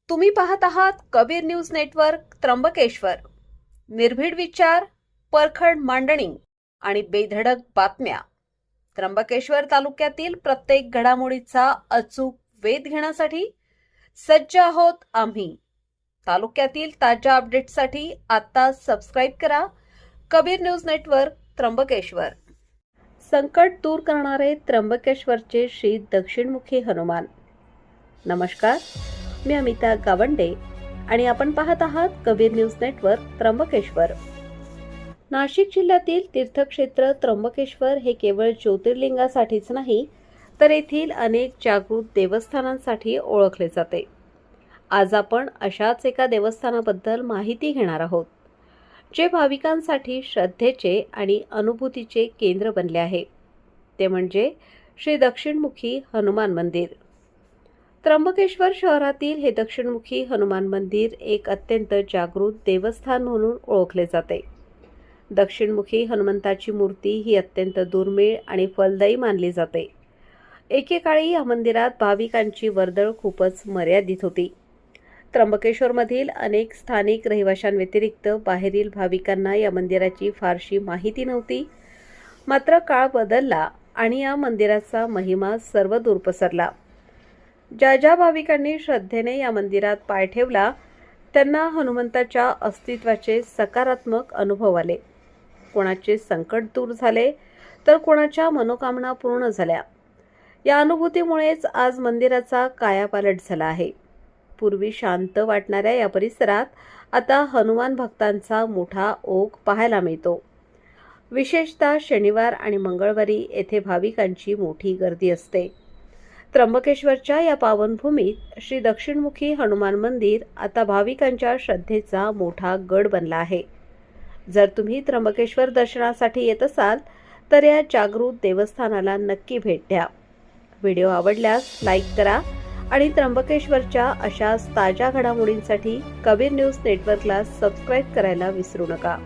तुम्ही पाहत आहात कबीर न्यूज नेटवर्क त्र्यंबकेश्वर। निर्भीड विचार, परखड मांडणी आणि बेधडक बातम्या। त्र्यंबकेश्वर तालुक्यातील प्रत्येक घडामोडीचा अचूक वेध घेण्यासाठी सज्ज आहोत आम्ही। तालुक्यातील ताज्या अपडेट्ससाठी आता सबस्क्राइब करा कबीर न्यूज नेटवर्क त्र्यंबकेश्वर। संकट दूर करणारे त्र्यंबकेश्वरचे श्री दक्षिणमुखी हनुमान। नमस्कार, मी अमिता गावंडे आणि आपण पाहत आहात कबीर न्यूज नेटवर्क त्र्यंबकेश्वर। नाशिक जिल्ह्यातील तीर्थक्षेत्र त्र्यंबकेश्वर हे केवळ ज्योतिर्लिंगासाठीच नाही, तर येथील अनेक जागृत देवस्थानांसाठी ओळखले जाते। आज आपण अशाच एका देवस्थानाबद्दल माहिती घेणार आहोत, जे भाविकांसाठी श्रद्धेचे आणि अनुभूतीचे केंद्र बनले आहे। ते म्हणजे श्री दक्षिणमुखी हनुमान मंदिर। त्र्यंबकेश्वर शहरातील हे दक्षिणमुखी हनुमान मंदिर एक अत्यंत जागृत देवस्थान म्हणून ओळखले जाते। दक्षिणमुखी हनुमंताची मूर्ती ही अत्यंत दुर्मिळ आणि फलदायी मानली जाते। एकेकाळी या मंदिरात भाविकांची वर्दळ खूपच मर्यादित होती। त्र्यंबकेश्वरमधील अनेक स्थानिक रहिवाशांव्यतिरिक्त बाहेरील भाविकांना या मंदिराची फारशी माहिती नव्हती। मात्र काळ बदलला आणि या मंदिराचा महिमा सर्वदूर पसरला। ज्या भाविकांनी श्रद्धेने या मंदिरात पाय ठेवला, त्यांना हनुमंताच्या अस्तित्वाचे सकारात्मक अनुभव आले। कोणाचे संकट दूर झाले, तर कोणाच्या मनोकामना पूर्ण झाल्या। या अनुभूतीमुळेच आज मंदिराचा कायापालट झाला आहे। पूर्वी शांत वाटणाऱ्या या परिसरात आता हनुमान भक्तांचा मोठा ओघ पाहायला मिळतो। विशेषतः शनिवार आणि मंगळवारी येथे भाविकांची मोठी गर्दी असते। त्र्यंबकेश्वरच्या या पावनभूमीत श्री दक्षिणमुखी हनुमान मंदिर आता भाविकांच्या श्रद्धेचा मोठा गड बनला आहे। जर तुम्ही त्र्यंबकेश्वर दर्शनासाठी येत असाल, तर या जागृत देवस्थानाला नक्की भेट द्या। व्हिडिओ आवडल्यास लाईक करा आणि त्र्यंबकेश्वरच्या अशाच ताज्या घडामोडींसाठी कबीर न्यूज नेटवर्कला सबस्क्राइब करायला विसरू नका।